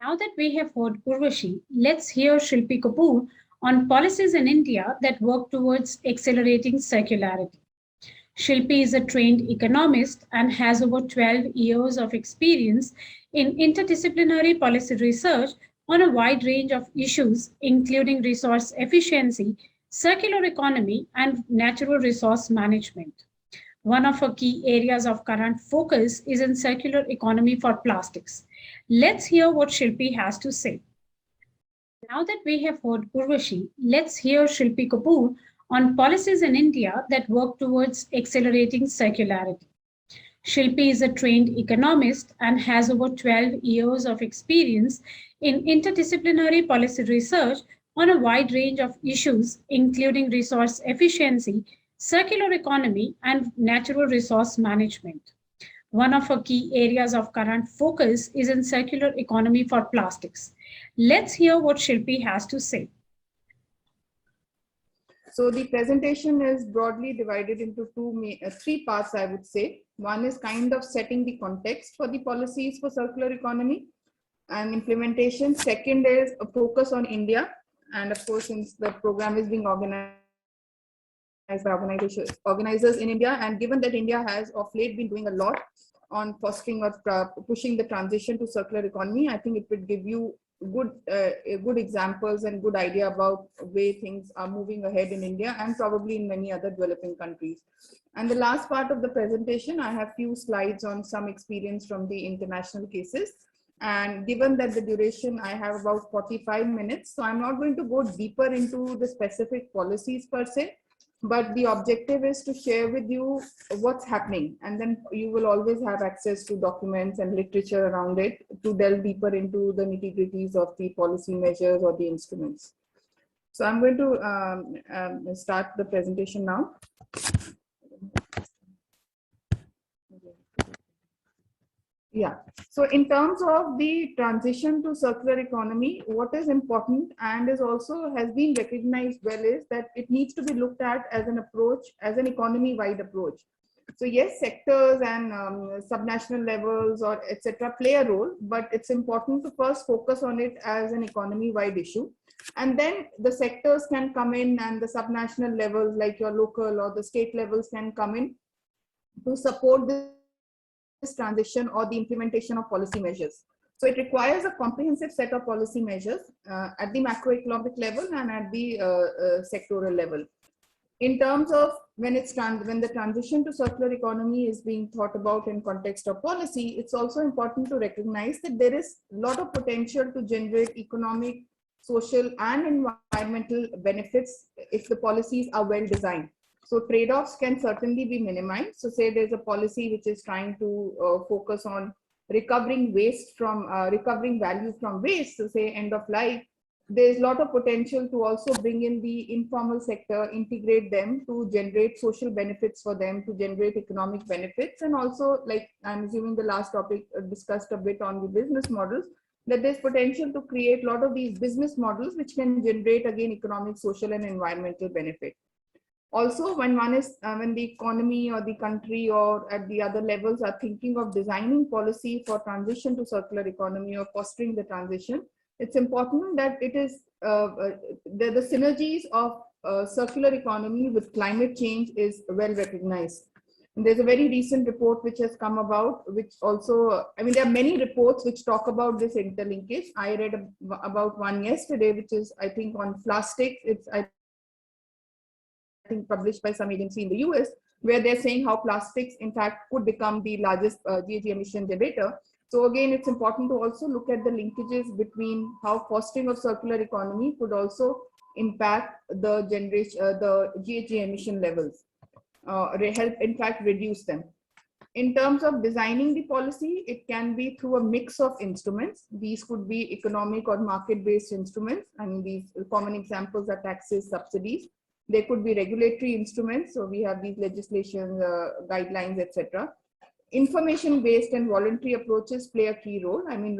Now that we have heard Urvashi, let's hear Shilpi Kapoor on policies in India that work towards accelerating circularity. Shilpi is a trained economist and has over 12 years of experience in interdisciplinary policy research on a wide range of issues, including resource efficiency, circular economy, and natural resource management. One of her key areas of current focus is in circular economy for plastics. Let's hear what Shilpi has to say. Now that we have heard Urvashi, let's hear Shilpi Kapoor on policies in India that work towards accelerating circularity. Shilpi is a trained economist and has over 12 years of experience in interdisciplinary policy research on a wide range of issues, including resource efficiency, circular economy, and natural resource management. One of her key areas of current focus is in circular economy for plastics. Let's hear what Shilpi has to say. So the presentation is broadly divided into three parts, I would say. One is kind of setting the context for the policies for circular economy and implementation. Second is a focus on India. And of course, since the program is being organized by organizers in India, and given that India has of late been doing a lot on fostering or pushing the transition to circular economy, I think it would give you good examples and good idea about way things are moving ahead in India and probably in many other developing countries. And the last part of the presentation, I have few slides on some experience from the international cases. And given that the duration, I have about 45 minutes, so I'm not going to go deeper into the specific policies per se, but the objective is to share with you what's happening, and then you will always have access to documents and literature around it to delve deeper into the nitty-gritties of the policy measures or the instruments. So I'm going to start the presentation now. Yeah, so in terms of the transition to circular economy, what is important and is also has been recognized well is that it needs to be looked at as an approach, as an economy-wide approach. So yes, sectors and subnational levels or etc. play a role, but it's important to first focus on it as an economy-wide issue. And then the sectors can come in and the subnational levels like your local or the state levels can come in to support this transition or the implementation of policy measures. So it requires a comprehensive set of policy measures at the macroeconomic level and at the sectoral level. In terms of when the transition to circular economy is being thought about in context of policy, it's also important to recognize that there is a lot of potential to generate economic, social, and environmental benefits if the policies are well designed. So trade-offs can certainly be minimized. So say there's a policy which is trying to focus on recovering waste from recovering value from waste, so say end of life, there's a lot of potential to also bring in the informal sector, integrate them to generate social benefits for them, to generate economic benefits. And also, like I'm assuming the last topic discussed a bit on the business models, that there's potential to create a lot of these business models which can generate again economic, social, and environmental benefit. Also, when when the economy or the country or at the other levels are thinking of designing policy for transition to circular economy or fostering the transition, it's important that it is the synergies of circular economy with climate change is well recognized. And there's a very recent report which has come about, which also, I mean, there are many reports which talk about this interlinkage. I read about one yesterday, which is, I think, on plastic. It's, I think, published by some agency in the US, where they're saying how plastics, in fact, could become the largest GHG emission generator. So again, it's important to also look at the linkages between how fostering of circular economy could also impact the generation, the GHG emission levels, help in fact reduce them. In terms of designing the policy, it can be through a mix of instruments. These could be economic or market-based instruments, and these common examples are taxes, subsidies. There could be regulatory instruments, so we have these legislation, guidelines, etc. Information-based and voluntary approaches play a key role. I mean,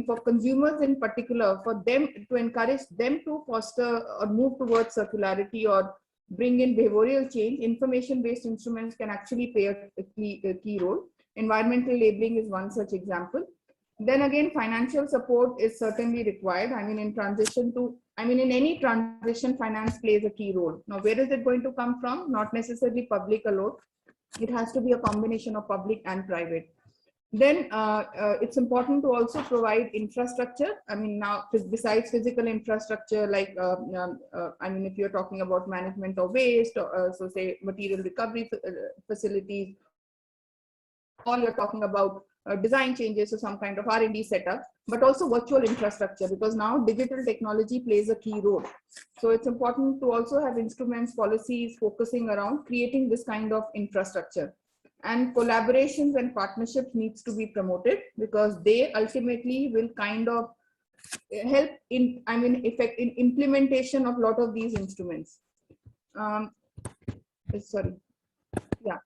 for consumers in particular, for them to encourage them to foster or move towards circularity or bring in behavioral change, information-based instruments can actually play a key role. Environmental labeling is one such example. Then again, financial support is certainly required. I mean, in any transition, finance plays a key role. Now, where is it going to come from? Not necessarily public alone. It has to be a combination of public and private. Then it's important to also provide infrastructure. I mean, now besides physical infrastructure, like I mean, if you're talking about management of waste, or, so say material recovery facilities, or you're talking about design changes or some kind of R&D setup, but also virtual infrastructure, because now digital technology plays a key role. So it's important to also have instruments, policies focusing around creating this kind of infrastructure. And collaborations and partnerships needs to be promoted, because they ultimately will kind of help in, I mean, effect in implementation of a lot of these instruments. Sorry. Yeah.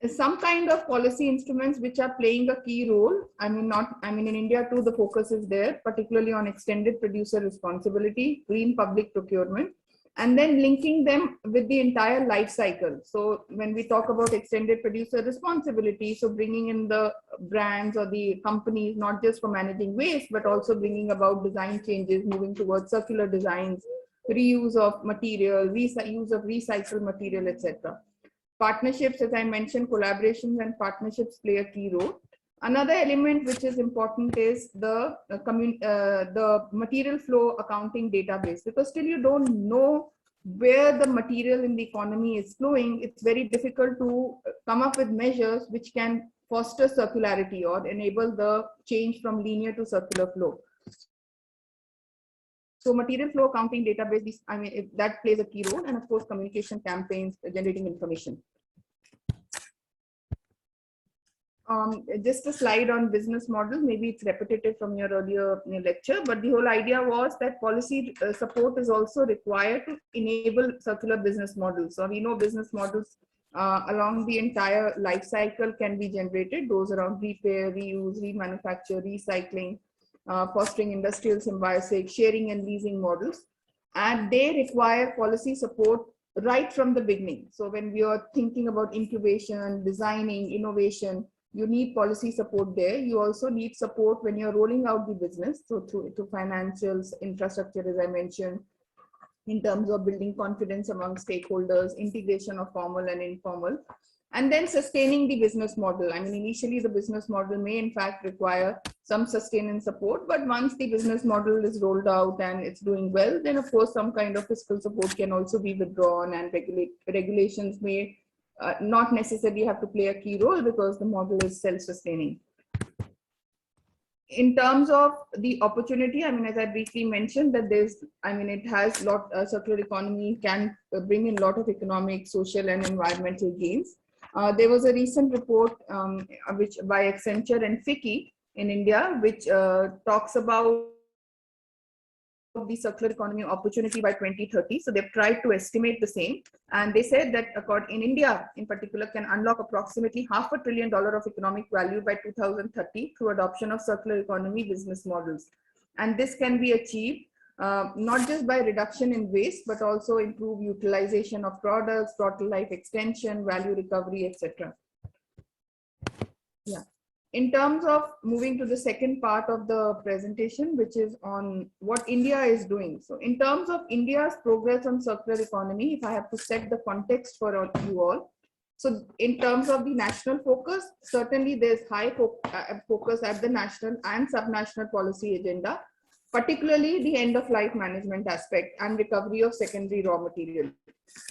Some kind of policy instruments which are playing a key role. I mean, in India too, the focus is there, particularly on extended producer responsibility, green public procurement, and then linking them with the entire life cycle. So when we talk about extended producer responsibility, so bringing in the brands or the companies, not just for managing waste, but also bringing about design changes, moving towards circular designs, reuse of material, use of recycled material, etc. Partnerships, as I mentioned, collaborations and partnerships play a key role. Another element which is important is the material flow accounting database, because till you don't know where the material in the economy is flowing, it's very difficult to come up with measures which can foster circularity or enable the change from linear to circular flow. So material flow accounting database, I mean, that plays a key role, and of course, communication campaigns, generating information. Just a slide on business model. Maybe it's repetitive from your earlier lecture, but the whole idea was that policy support is also required to enable circular business models. So we know business models along the entire life cycle can be generated, those around repair, reuse, remanufacture, recycling, fostering industrial symbiosis, sharing and leasing models. And they require policy support right from the beginning. So when we are thinking about incubation, designing, innovation, you need policy support there. You also need support when you're rolling out the business. So to financials, infrastructure, as I mentioned, in terms of building confidence among stakeholders, integration of formal and informal, and then sustaining the business model. I mean, initially the business model may in fact require some sustain and support, but once the business model is rolled out and it's doing well, then of course some kind of fiscal support can also be withdrawn, and regulations may not necessarily have to play a key role because the model is self-sustaining. In terms of the opportunity, I mean, as I briefly mentioned, that it has circular economy can bring in a lot of economic, social, and environmental gains. There was a recent report which by Accenture and FICCI in India, which talks about the circular economy opportunity by 2030. So they've tried to estimate the same, and they said that in India in particular can unlock approximately $500 billion of economic value by 2030 through adoption of circular economy business models. And this can be achieved not just by reduction in waste, but also improve utilization of products, total life extension, value recovery, etc. Yeah. In terms of moving to the second part of the presentation, which is on what India is doing. So in terms of India's progress on circular economy, if I have to set the context for you all. So in terms of the national focus, certainly there's high focus at the national and subnational policy agenda, particularly the end of life management aspect and recovery of secondary raw material.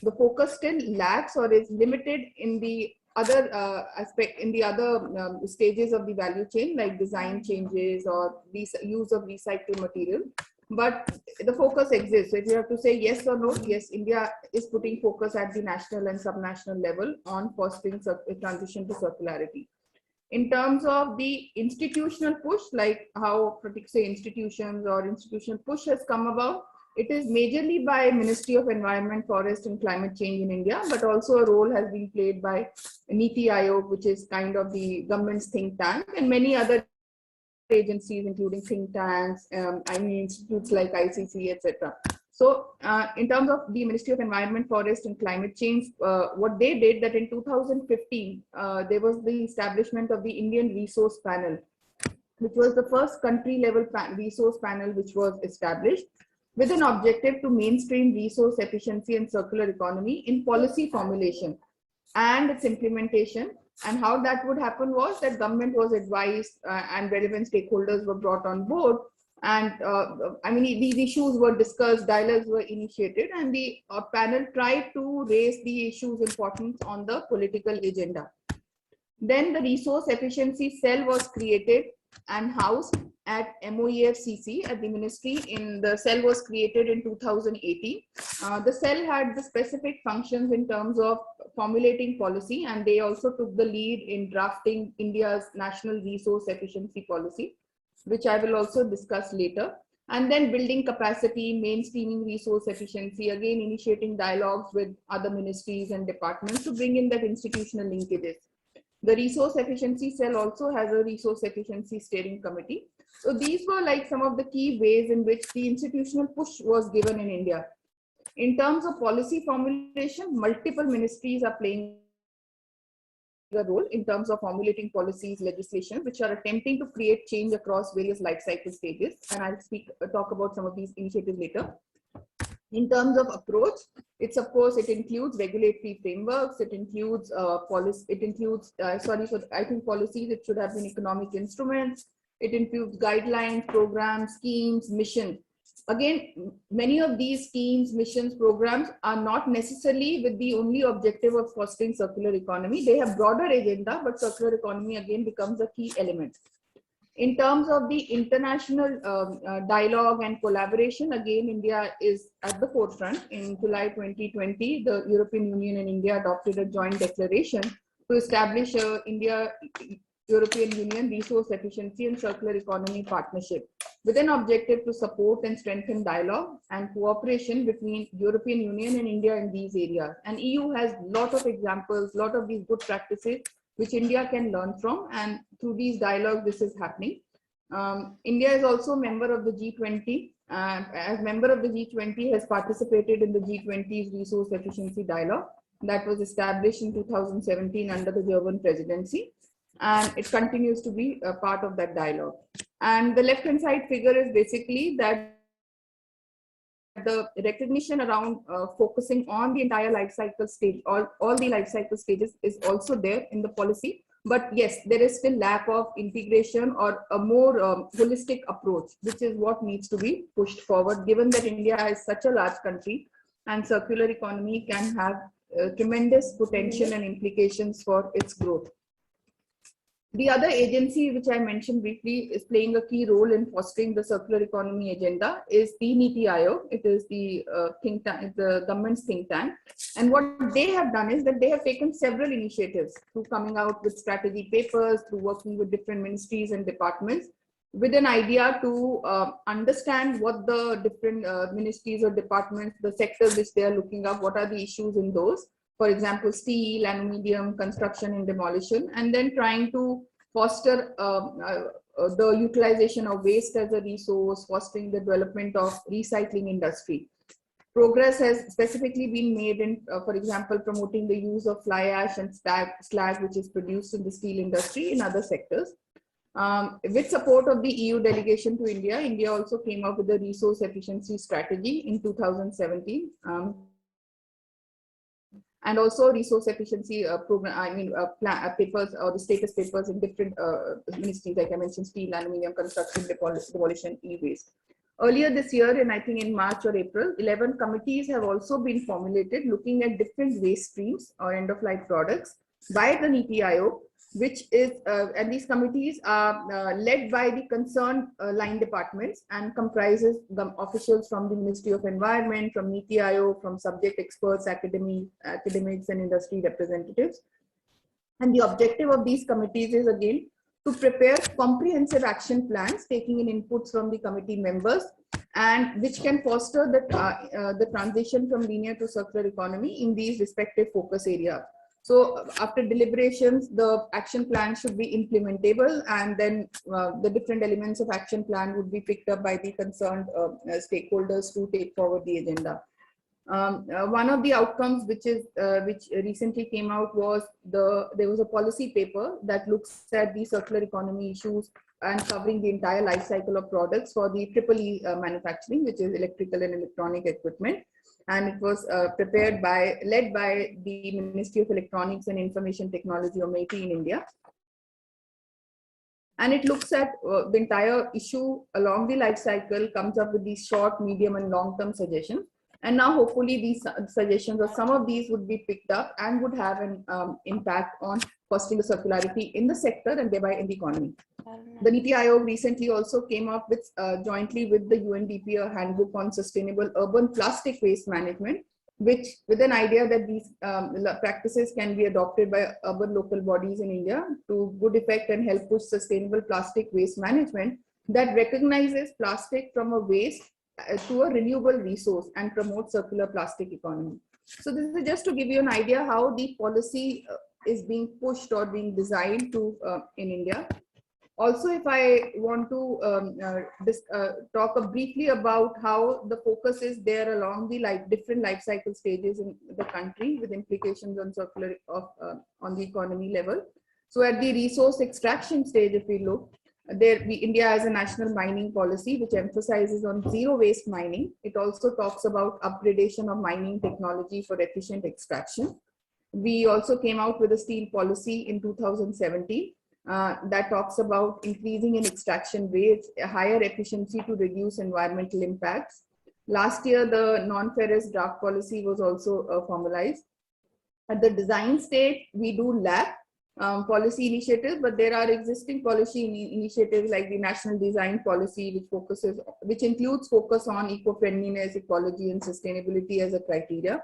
The focus still lacks or is limited in the other aspect, in the other stages of the value chain, like design changes or use of recycled material. But the focus exists. So if you have to say yes or no, yes, India is putting focus at the national and subnational level on fostering transition to circularity. In terms of the institutional push, like how say institutions or institutional push has come about, it is majorly by Ministry of Environment, Forest and Climate Change in India, but also a role has been played by NITI Aayog, which is kind of the government's think tank, and many other agencies, including think tanks, institutes like ICC, etc. So in terms of the Ministry of Environment, Forest and Climate Change, what they did that in 2015, there was the establishment of the Indian Resource Panel, which was the first country level resource panel which was established with an objective to mainstream resource efficiency and circular economy in policy formulation and its implementation. And how that would happen was that government was advised and relevant stakeholders were brought on board. And I mean, these issues were discussed, dialogues were initiated, and the panel tried to raise the issues importance on the political agenda. Then the resource efficiency cell was created and housed at MOEFCC at the ministry. The cell was created in 2018. The cell had the specific functions in terms of formulating policy, and they also took the lead in drafting India's national resource efficiency policy, which I will also discuss later. And then building capacity, mainstreaming resource efficiency, again initiating dialogues with other ministries and departments to bring in that institutional linkages. The resource efficiency cell also has a resource efficiency steering committee. So these were like some of the key ways in which the institutional push was given in India. In terms of policy formulation, multiple ministries are playing a role in terms of formulating policies, legislation, which are attempting to create change across various life cycle stages. And I'll talk about some of these initiatives later. In terms of approach, it's of course, it includes regulatory frameworks, it includes policies, it should have been economic instruments, it includes guidelines, programs, schemes, mission. Again, many of these schemes, missions, programs are not necessarily with the only objective of fostering circular economy. They have broader agenda, but circular economy again becomes a key element. In terms of the international dialogue and collaboration, again, India is at the forefront. In July 2020, the European Union and India adopted a joint declaration to establish a India-European Union Resource Efficiency and Circular Economy Partnership with an objective to support and strengthen dialogue and cooperation between European Union and India in these areas. And EU has a lot of examples, a lot of these good practices which India can learn from, and through these dialogues, this is happening. India is also a member of the G20. As member of the G20, has participated in the G20's resource efficiency dialogue that was established in 2017 under the German presidency, and it continues to be a part of that dialogue. And the left-hand side figure is basically that the recognition around focusing on the entire life cycle stage, all the life cycle stages is also there in the policy. But yes, there is still lack of integration or a more holistic approach, which is what needs to be pushed forward, given that India is such a large country and circular economy can have tremendous potential and implications for its growth. The other agency, which I mentioned briefly, is playing a key role in fostering the circular economy agenda is the NITI Aayog. It is the think tank, the government's think tank. And what they have done is that they have taken several initiatives through coming out with strategy papers, through working with different ministries and departments, with an idea to understand what the different ministries or departments, the sectors which they are looking at, what are the issues in those. For example, steel, aluminium, construction and demolition, and then trying to foster the utilization of waste as a resource, fostering the development of recycling industry. Progress has specifically been made in, for example, promoting the use of fly ash and slag, which is produced in the steel industry in other sectors. With support of the EU delegation to India, India also came up with a resource efficiency strategy in 2017. And also resource efficiency program, papers or the status papers in different ministries, like I mentioned, steel, aluminium, construction, demolition, e-waste. Earlier this year, and I think in March or April, 11 committees have also been formulated looking at different waste streams or end-of-life products by the NITI Aayog, which is, and these committees are led by the concerned line departments and comprises the officials from the Ministry of Environment, from NITI Aayog, from subject experts, academics and industry representatives. And the objective of these committees is again to prepare comprehensive action plans, taking in inputs from the committee members, and which can foster the transition from linear to circular economy in these respective focus areas. So after deliberations, the action plan should be implementable, and then the different elements of action plan would be picked up by the concerned stakeholders to take forward the agenda. One of the outcomes which recently came out was there was a policy paper that looks at the circular economy issues and covering the entire life cycle of products for the EEE manufacturing, which is electrical and electronic equipment. And it was led by the Ministry of Electronics and Information Technology, or MeitY, in India. And it looks at the entire issue along the life cycle, comes up with these short, medium, and long-term suggestions. And now hopefully these suggestions, or some of these, would be picked up and would have an impact on fostering the circularity in the sector and thereby in the economy. The NITI Aayog recently also came up with, jointly with the UNDP, a handbook on sustainable urban plastic waste management, which, with an idea that these practices can be adopted by urban local bodies in India to good effect and help push sustainable plastic waste management that recognizes plastic from a waste to a renewable resource and promote circular plastic economy. So this is just to give you an idea how the policy is being pushed or being designed to in India. Also, if I want to talk briefly about how the focus is there along the different life cycle stages in the country, with implications on circular on the economy level. So at the resource extraction stage, if we look, India has a national mining policy which emphasizes on zero waste mining. It also talks about upgradation of mining technology for efficient extraction. We also came out with a steel policy in 2017 that talks about increasing in extraction rates, a higher efficiency to reduce environmental impacts. Last year, the non-ferrous draft policy was also formalized. At the design stage, we do lack policy initiatives, but there are existing policy initiatives like the National Design Policy, which includes focus on eco-friendliness, ecology, and sustainability as a criteria.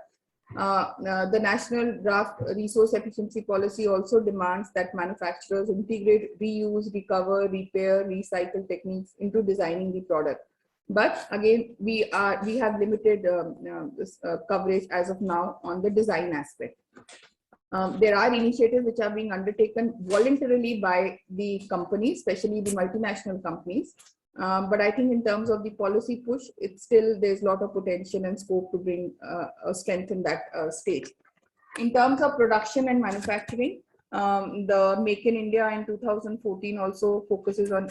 The National Draft Resource Efficiency Policy also demands that manufacturers integrate reuse, recover, repair, recycle techniques into designing the product. But again, we have limited coverage as of now on the design aspect. There are initiatives which are being undertaken voluntarily by the companies, especially the multinational companies. But I think in terms of the policy push, there's a lot of potential and scope to bring strength in that stage. In terms of production and manufacturing, the Make in India in 2014 also focuses on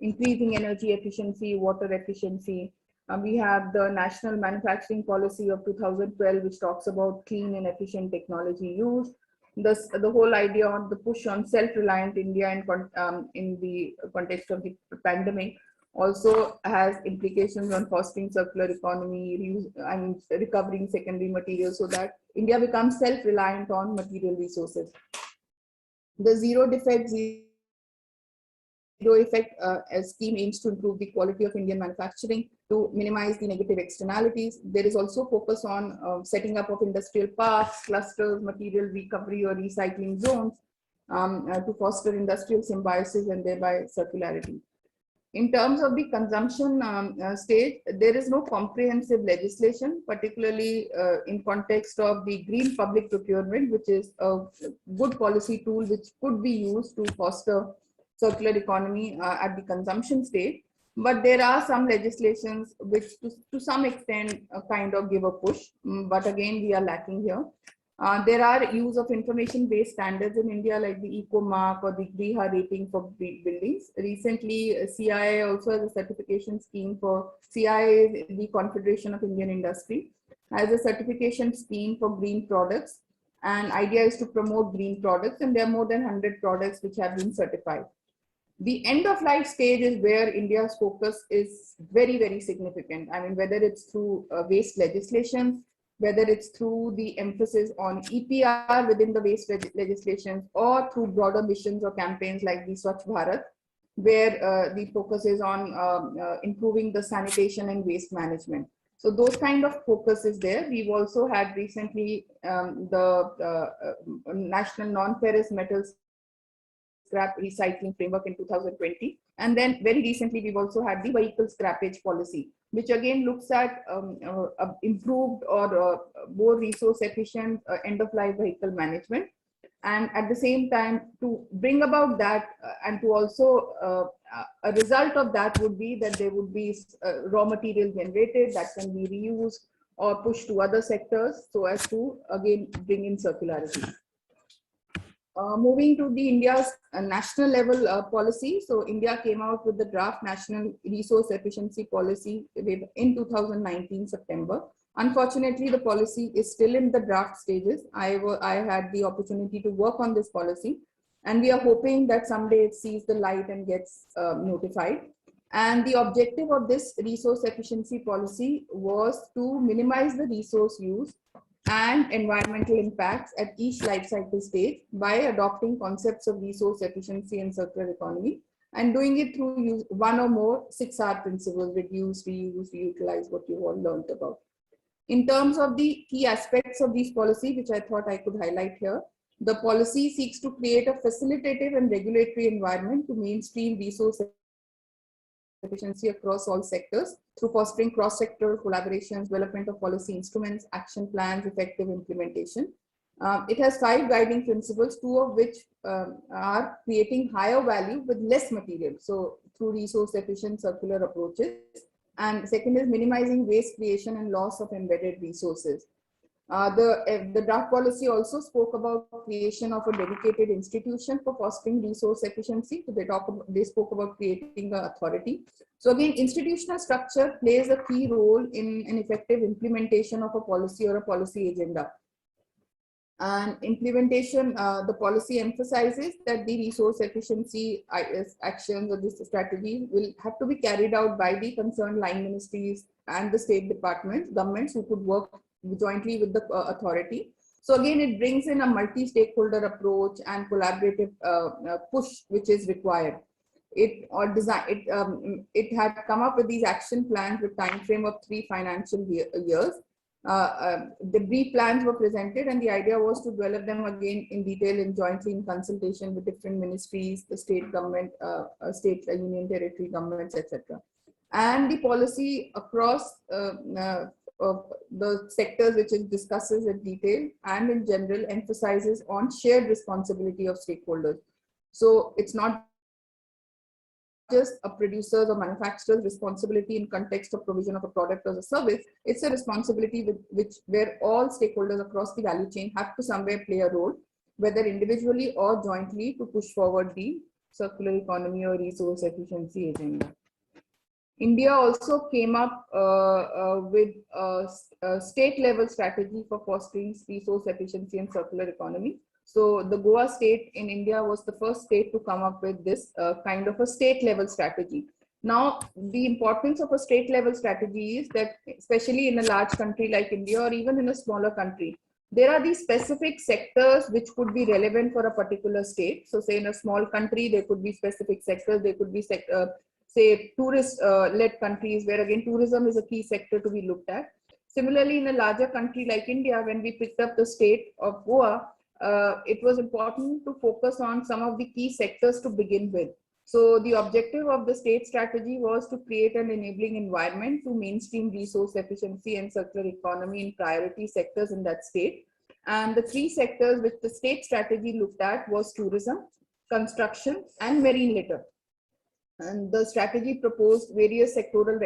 increasing energy efficiency, water efficiency. We have the National Manufacturing Policy of 2012, which talks about clean and efficient technology use. The whole idea on the push on self-reliant India in the context of the pandemic also has implications on fostering circular economy, reuse, and recovering secondary materials so that India becomes self-reliant on material resources. The Zero Defect, Zero Effect scheme aims to improve the quality of Indian manufacturing to minimize the negative externalities. There is also focus on setting up of industrial parks, clusters, material recovery or recycling zones to foster industrial symbiosis and thereby circularity. In terms of the consumption stage, there is no comprehensive legislation, particularly in context of the green public procurement, which is a good policy tool which could be used to foster circular economy at the consumption stage. But there are some legislations which to some extent kind of give a push, but again, we are lacking here. There are use of information-based standards in India like the Eco-Mark or the GRIHA rating for buildings. Recently, CII also has a certification scheme for CII, the Confederation of Indian Industry, has a certification scheme for green products. And idea is to promote green products, and there are more than 100 products which have been certified. The end of life stage is where India's focus is very, very significant. I mean, whether it's through waste legislation, whether it's through the emphasis on EPR within the waste legislation, or through broader missions or campaigns like the Swachh Bharat, where the focus is on improving the sanitation and waste management. So those kind of focus is there. We've also had recently the National Non-Ferrous Metals Scrap Recycling Framework in 2020. And then very recently, we've also had the Vehicle Scrappage Policy, which again looks at improved or more resource efficient end-of-life vehicle management. And at the same time, to bring about that and to also a result of that would be that there would be raw material generated that can be reused or pushed to other sectors so as to again bring in circularity. Moving to the India's national level policy. So India came out with the draft national resource efficiency policy in 2019 September. Unfortunately, the policy is still in the draft stages. I had the opportunity to work on this policy, and we are hoping that someday it sees the light and gets notified. And the objective of this resource efficiency policy was to minimize the resource use and environmental impacts at each life cycle stage by adopting concepts of resource efficiency and circular economy, and doing it through one or more 6R principles: reduce, reuse, reutilize, what you've all learned about. In terms of the key aspects of these policy, which I thought I could highlight here, the policy seeks to create a facilitative and regulatory environment to mainstream resource efficiency across all sectors through fostering cross-sector collaborations, development of policy instruments, action plans, effective implementation. It has 5 guiding principles, 2 of which are creating higher value with less material, so through resource efficient circular approaches. And second is minimizing waste creation and loss of embedded resources. The draft policy also spoke about creation of a dedicated institution for fostering resource efficiency. So they spoke about creating an authority. So again, institutional structure plays a key role in an effective implementation of a policy or a policy agenda. And implementation, the policy emphasizes that the resource efficiency actions or this strategy will have to be carried out by the concerned line ministries and the state departments, governments who could work jointly with the authority. So again, it brings in a multi-stakeholder approach and collaborative push which is required. It had come up with these action plans with time frame of 3 financial years. The brief plans were presented, and the idea was to develop them again in detail and jointly in consultation with different ministries, the state government, state union territory governments, etc. And the policy across the sectors which it discusses in detail and in general emphasizes on shared responsibility of stakeholders. So it's not just a producer's or manufacturer's responsibility in context of provision of a product or a service. It's a responsibility where all stakeholders across the value chain have to somewhere play a role, whether individually or jointly, to push forward the circular economy or resource efficiency agenda. India also came up with a state level strategy for fostering resource efficiency and circular economy. So the Goa state in India was the first state to come up with this kind of a state level strategy. Now, the importance of a state level strategy is that, especially in a large country like India or even in a smaller country, there are these specific sectors which could be relevant for a particular state. So say in a small country, there could be specific sectors, there could be say tourist-led countries where again tourism is a key sector to be looked at. Similarly, in a larger country like India, when we picked up the state of Goa, it was important to focus on some of the key sectors to begin with. So the objective of the state strategy was to create an enabling environment to mainstream resource efficiency and circular economy in priority sectors in that state. And the 3 sectors which the state strategy looked at was tourism, construction, and marine litter. And the strategy proposed various sectoral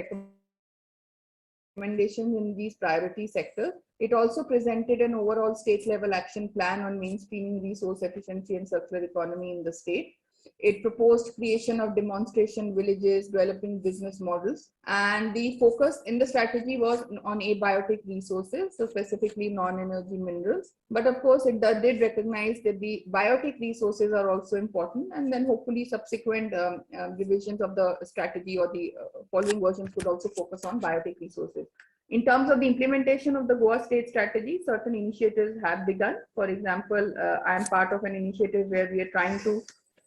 recommendations in these priority sectors. It also presented an overall state level action plan on mainstreaming resource efficiency and circular economy in the state. It proposed creation of demonstration villages, developing business models, and the focus in the strategy was on abiotic resources, so specifically non-energy minerals. But of course, it did recognize that the biotic resources are also important, and then hopefully subsequent revisions of the strategy or the following versions could also focus on biotic resources. In terms of the implementation of the Goa state strategy, certain initiatives have begun. For example, I am part of an initiative where we are trying to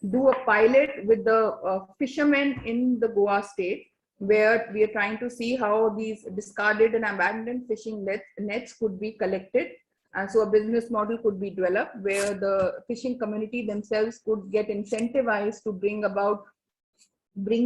do a pilot with the fishermen in the Goa state, where we are trying to see how these discarded and abandoned fishing nets could be collected. And so a business model could be developed where the fishing community themselves could get incentivized to bring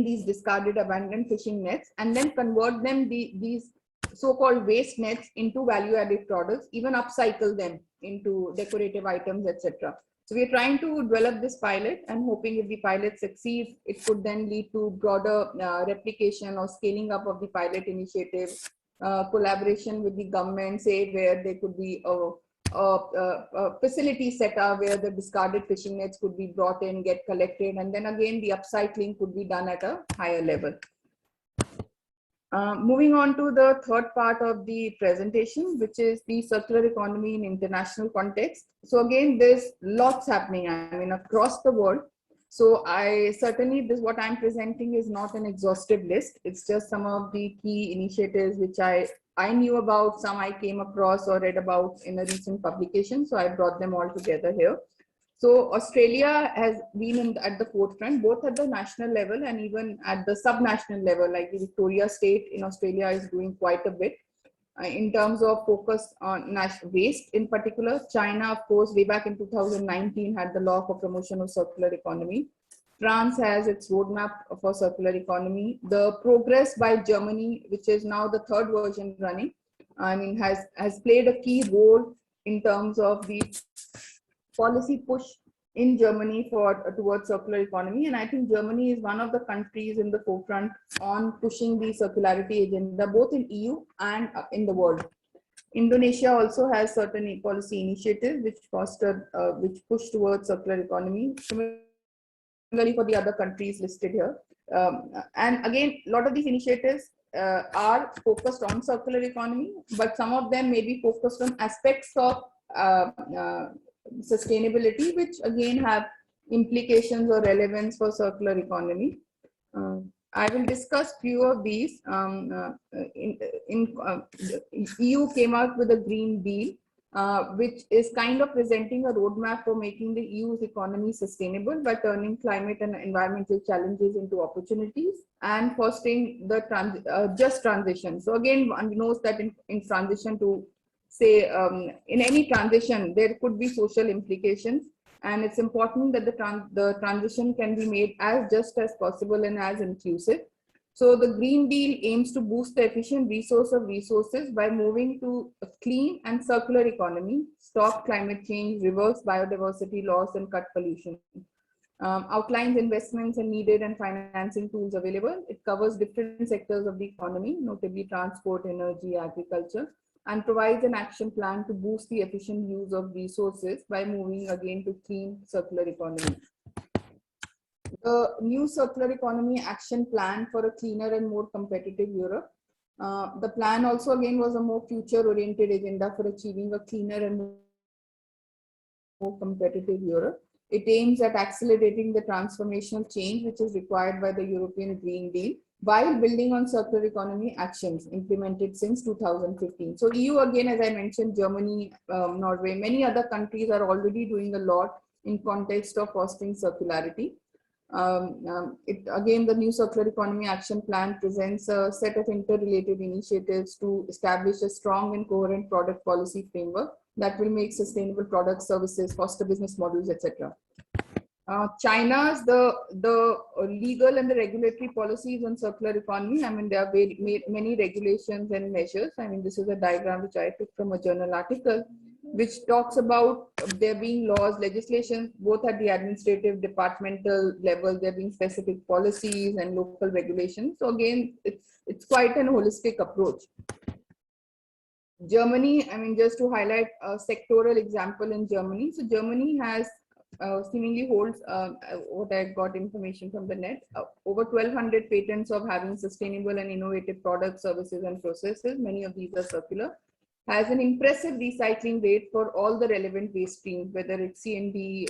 these discarded abandoned fishing nets and then convert them these so-called waste nets into value-added products, even upcycle them into decorative items, etc. So we're trying to develop this pilot and hoping if the pilot succeeds, it could then lead to broader replication or scaling up of the pilot initiative, collaboration with the government, say where there could be facility set up where the discarded fishing nets could be brought in, get collected, and then again the upcycling could be done at a higher level. Moving on to the third part of the presentation, which is the circular economy in international context. So again, there's lots happening, I mean, across the world. So what I'm presenting is not an exhaustive list. It's just some of the key initiatives which I knew about, some I came across or read about in a recent publication. So I brought them all together here. So Australia has been at the forefront, both at the national level and even at the sub-national level, like the Victoria state in Australia is doing quite a bit in terms of focus on waste in particular. China, of course, way back in 2019 had the law for promotion of circular economy. France has its roadmap for circular economy. The progress by Germany, which is now the third version running, I mean, has played a key role in terms of the policy push in Germany towards circular economy. And I think Germany is one of the countries in the forefront on pushing the circularity agenda, both in EU and in the world. Indonesia also has certain policy initiatives which push towards circular economy. Similarly for the other countries listed here. And again, a lot of these initiatives are focused on circular economy, but some of them may be focused on aspects of sustainability, which again have implications or relevance for circular economy. I will discuss few of these. The EU came out with a Green Deal, which is kind of presenting a roadmap for making the EU's economy sustainable by turning climate and environmental challenges into opportunities and fostering the just transition. So again, one knows that in transition to say, in any transition, there could be social implications, and it's important that the transition can be made as just as possible and as inclusive. So the Green Deal aims to boost the efficient resource of resources by moving to a clean and circular economy, stop climate change, reverse biodiversity loss, and cut pollution. Outlines investments and needed and financing tools available. It covers different sectors of the economy, notably transport, energy, agriculture, and provides an action plan to boost the efficient use of resources by moving again to clean circular economy. The new circular economy action plan for a cleaner and more competitive Europe. The plan also again was a more future-oriented agenda for achieving a cleaner and more competitive Europe. It aims at accelerating the transformational change which is required by the European Green Deal, while building on circular economy actions implemented since 2015. So EU, again, as I mentioned, Germany, Norway, many other countries are already doing a lot in context of fostering circularity. Again, the new circular economy action plan presents a set of interrelated initiatives to establish a strong and coherent product policy framework that will make sustainable products, services, foster business models, etc. China's the legal and the regulatory policies on circular economy. I mean, there are many regulations and measures. I mean, this is a diagram which I took from a journal article, which talks about there being laws, legislation, both at the administrative, departmental level, there being specific policies and local regulations. So again, it's quite an holistic approach. Germany, I mean, just to highlight a sectoral example in Germany. So Germany has seemingly holds what I got information from the net, over 1,200 patents of having sustainable and innovative products, services, and processes. Many of these are circular. Has an impressive recycling rate for all the relevant waste streams, whether it's C&D,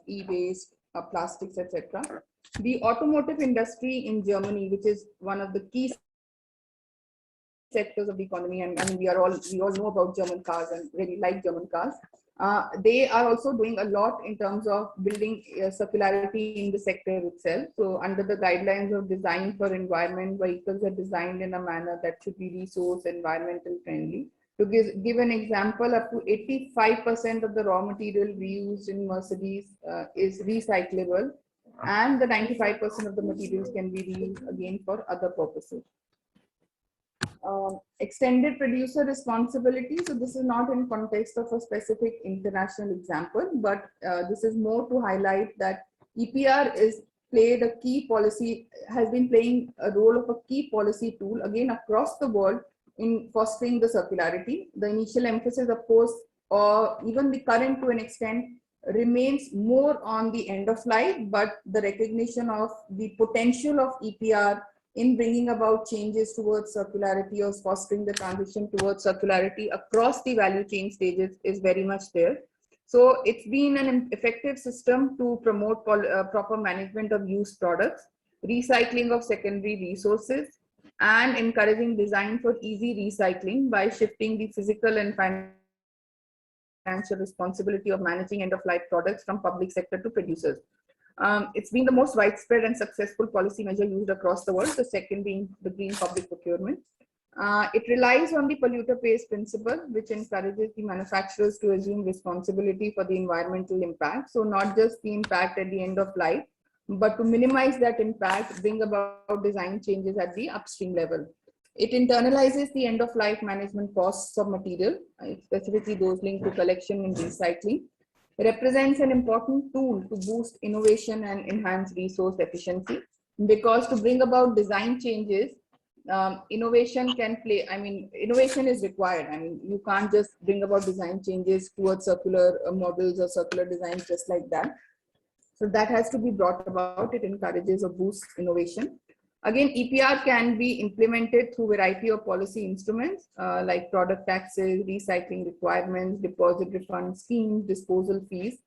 e-waste, plastics, etc. The automotive industry in Germany, which is one of the key sectors of the economy, and I mean, we all know about German cars and really like German cars. They are also doing a lot in terms of building circularity in the sector itself. So under the guidelines of design for environment, vehicles are designed in a manner that should be resource environmental friendly. To give an example, up to 85% of the raw material we use in Mercedes is recyclable, and the 95% of the materials can be reused again for other purposes. Extended producer responsibility. So this is not in context of a specific international example, but this is more to highlight that EPR has been playing a role of a key policy tool again across the world in fostering the circularity. The initial emphasis, of course, or even the current to an extent remains more on the end of life, but the recognition of the potential of EPR in bringing about changes towards circularity or fostering the transition towards circularity across the value chain stages is very much there. So it's been an effective system to promote proper management of used products, recycling of secondary resources, and encouraging design for easy recycling by shifting the physical and financial responsibility of managing end-of-life products from public sector to producers. It's been the most widespread and successful policy measure used across the world, the second being the green public procurement. It relies on the polluter pays principle, which encourages the manufacturers to assume responsibility for the environmental impact. So not just the impact at the end of life, but to minimize that impact, bring about design changes at the upstream level. It internalizes the end-of-life management costs of material, specifically those linked to collection and recycling. It represents an important tool to boost innovation and enhance resource efficiency, because to bring about design changes, innovation can play, innovation is required. You can't just bring about design changes towards circular models or circular designs just like that. So that has to be brought about. It encourages or boosts innovation. Again, EPR can be implemented through a variety of policy instruments like product taxes, recycling requirements, deposit refund schemes, disposal fees.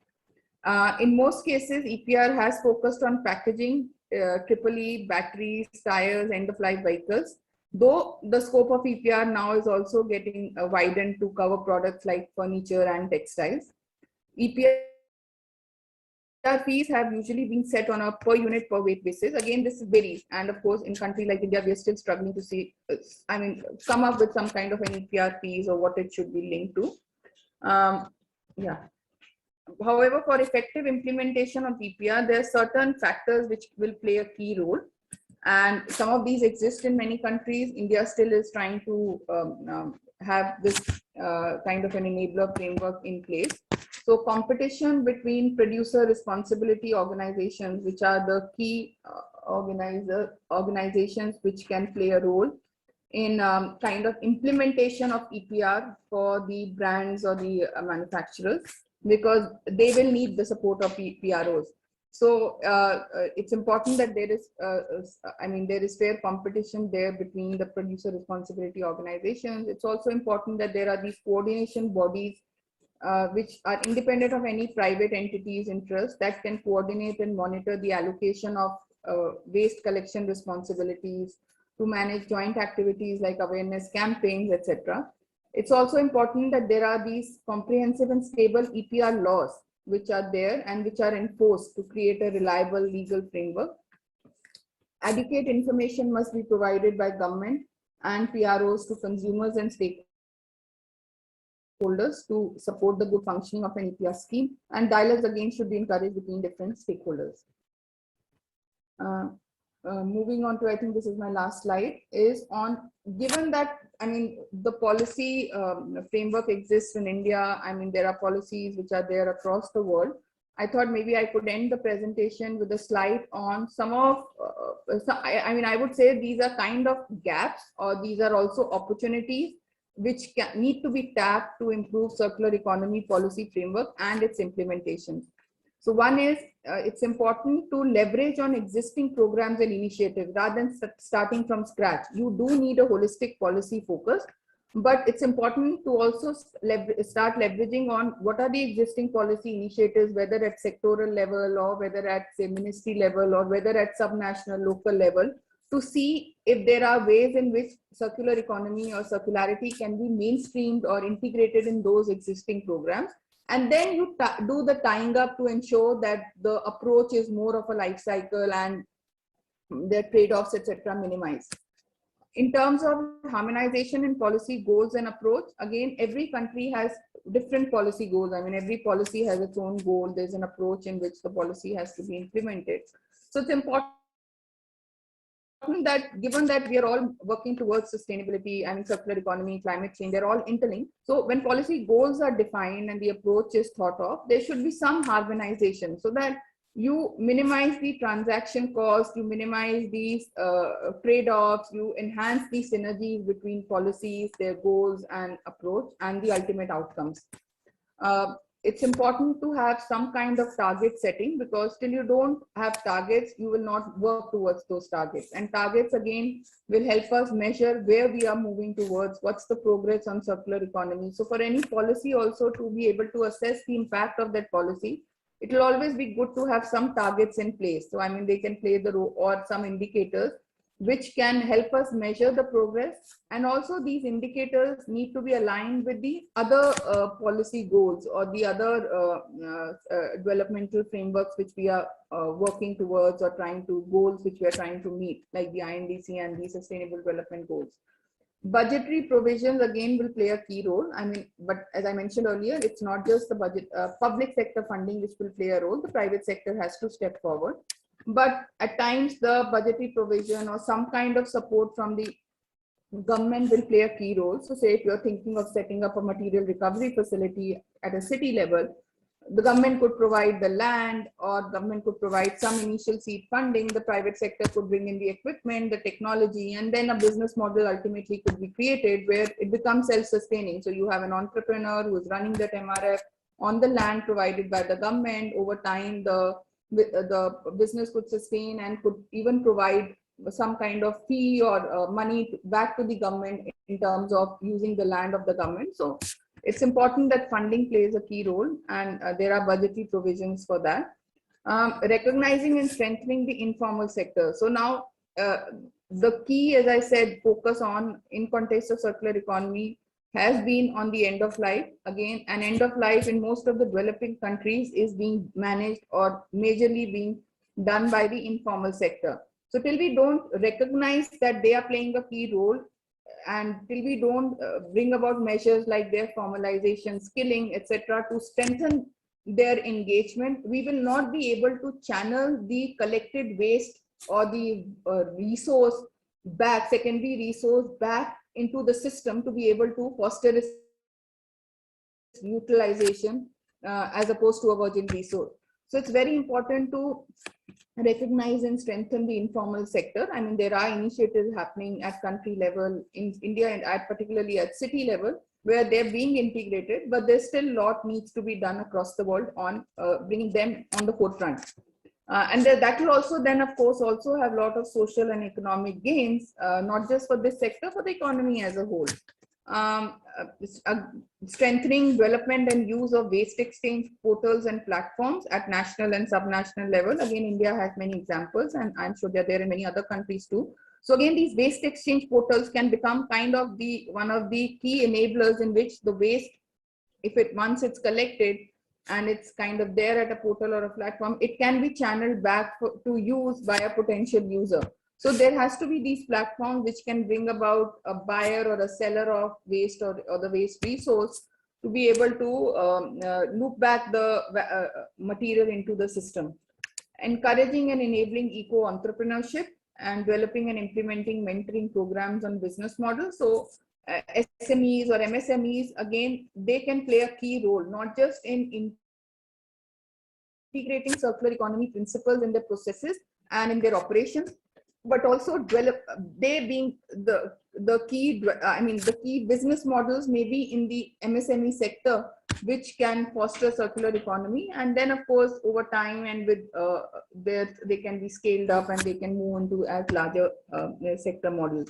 In most cases, EPR has focused on packaging, EEE, batteries, tires, end-of-life vehicles, though the scope of EPR now is also getting widened to cover products like furniture and textiles. EPR fees have usually been set on a per unit per weight basis. Again, this varies. And of course, in countries like India, we are still struggling to see, come up with some kind of an EPR fees or what it should be linked to. Yeah. However, for effective implementation of EPR, there are certain factors which will play a key role. And some of these exist in many countries. India still is trying to have this kind of an enabler framework in place. So competition between producer responsibility organizations, which are the key organizations which can play a role in kind of implementation of EPR for the brands or the manufacturers, because they will need the support of PROs. So it's important that there is, there is fair competition there between the producer responsibility organizations. It's also important that there are these coordination bodies which are independent of any private entities' interest, that can coordinate and monitor the allocation of waste collection responsibilities, to manage joint activities like awareness campaigns, etc. It's also important that there are these comprehensive and stable EPR laws which are there and which are enforced to create a reliable legal framework. Adequate information must be provided by government and PROs to consumers and stakeholders to support the good functioning of an EPR scheme, and dialogues again should be encouraged between different stakeholders. Moving on to, I think this is my last slide, is on, given that, the policy framework exists in India, there are policies which are there across the world. I thought maybe I could end the presentation with a slide on some of, I would say these are kind of gaps, or these are also opportunities which need to be tapped to improve circular economy policy framework and its implementation. So one is, it's important to leverage on existing programs and initiatives rather than starting from scratch. You do need a holistic policy focus, but it's important to also start leveraging on what are the existing policy initiatives, whether at sectoral level or whether at, say, ministry level or whether at subnational local level, to see if there are ways in which circular economy or circularity can be mainstreamed or integrated in those existing programs. And then you do the tying up to ensure that the approach is more of a life cycle and the trade-offs, etc., minimized. In terms of harmonization in policy goals and approach, again, every country has different policy goals. Every policy has its own goal. There's an approach in which the policy has to be implemented. So it's important that, given that we are all working towards sustainability and circular economy, climate change, they're all interlinked. So when policy goals are defined and the approach is thought of, there should be some harmonization so that you minimize the transaction cost, you minimize these trade-offs, you enhance the synergies between policies, their goals and approach, and the ultimate outcomes. it's important to have some kind of target setting, because till you don't have targets, you will not work towards those targets. And targets again will help us measure where we are moving towards, what's the progress on circular economy. So for any policy also to be able to assess the impact of that policy, it will always be good to have some targets in place. So I mean, they can play the role, or some indicators which can help us measure the progress. And also these indicators need to be aligned with the other policy goals or the other developmental frameworks which we are working towards, or goals which we are trying to meet, like the INDC and the Sustainable Development Goals. Budgetary provisions again will play a key role. I mean, but as I mentioned earlier, it's not just the budget, public sector funding which will play a role. The private sector has to step forward. But at times the budgetary provision or some kind of support from the government will play a key role. So say if you're thinking of setting up a material recovery facility at a city level, the government could provide the land, or government could provide some initial seed funding. The private sector could bring in the equipment, the technology, and then a business model ultimately could be created where it becomes self-sustaining. So you have an entrepreneur who is running that MRF on the land provided by the government. Over time, the business could sustain and could even provide some kind of fee or money back to the government in terms of using the land of the government. So it's important that funding plays a key role, and there are budgetary provisions for that. Recognizing and strengthening the informal sector. So now the key, as I said, focus on in context of circular economy has been on the end of life. Again, an end of life in most of the developing countries is being managed or majorly being done by the informal sector. So till we don't recognize that they are playing a key role, and till we don't bring about measures like their formalization, skilling, etc., to strengthen their engagement, we will not be able to channel the collected waste or the resource back, secondary resource back into the system to be able to foster its utilization as opposed to a virgin resource. So it's very important to recognize and strengthen the informal sector. I mean, there are initiatives happening at country level in India, and particularly at city level, where they're being integrated, but there's still a lot needs to be done across the world on bringing them on the forefront. And that will also then, of course, also have a lot of social and economic gains, not just for this sector, for the economy as a whole. Strengthening development and use of waste exchange portals and platforms at national and subnational level. Again, India has many examples, and I'm sure they're there in many other countries too. So again, these waste exchange portals can become kind of one of the key enablers in which the waste, once it's collected and it's kind of there at a portal or a platform, it can be channeled back to use by a potential user. So there has to be these platforms which can bring about a buyer or a seller of waste or the waste resource to be able to loop back the material into the system. Encouraging and enabling eco-entrepreneurship and developing and implementing mentoring programs on business models. So SMEs or MSMEs, again, they can play a key role, not just in integrating circular economy principles in their processes and in their operations, but also they being the key, the key business models maybe in the MSME sector, which can foster circular economy. And then of course, over time and with they can be scaled up and they can move into as larger sector models.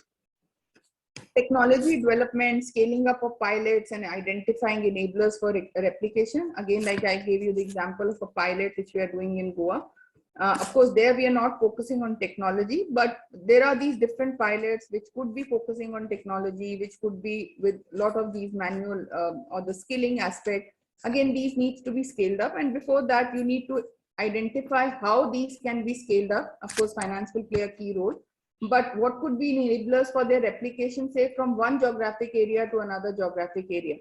Technology development, scaling up of pilots and identifying enablers for replication. Again, like I gave you the example of a pilot which we are doing in Goa. Of course, there we are not focusing on technology, but there are these different pilots which could be focusing on technology, which could be with a lot of these manual or the skilling aspect. Again, these needs to be scaled up. And before that, you need to identify how these can be scaled up. Of course, finance will play a key role. But what could be enablers for their replication, say from one geographic area to another geographic area?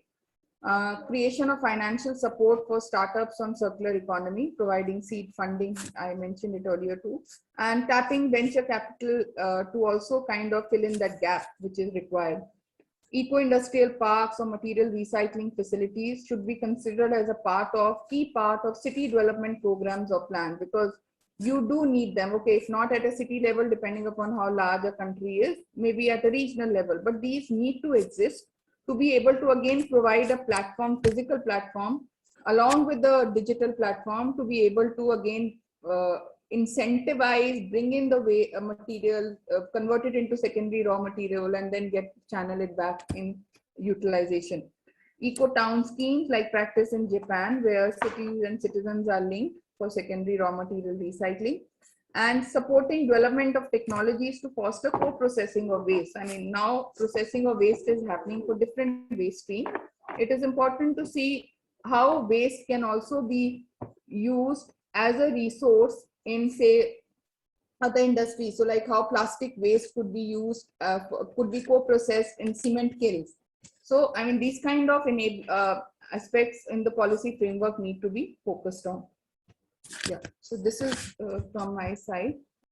Creation of financial support for startups on circular economy, providing seed funding, I mentioned it earlier too, and tapping venture capital to also kind of fill in that gap which is required. Eco-industrial parks or material recycling facilities should be considered as a key part of city development programs or plans, because you do need them. Okay, if not at a city level, depending upon how large a country is, maybe at a regional level, but these need to exist to be able to again provide a platform, physical platform, along with the digital platform to be able to again incentivize, bring in the way material, convert it into secondary raw material, and then channel it back in utilization. Eco-town schemes like practice in Japan, where cities and citizens are linked for secondary raw material recycling, and supporting development of technologies to foster co-processing of waste. I mean, now processing of waste is happening for different waste streams. It is important to see how waste can also be used as a resource in, say, other industries. So like how plastic waste could be used, could be co-processed in cement kilns. So, I mean, these kind of aspects in the policy framework need to be focused on. Yeah, so this is from my side.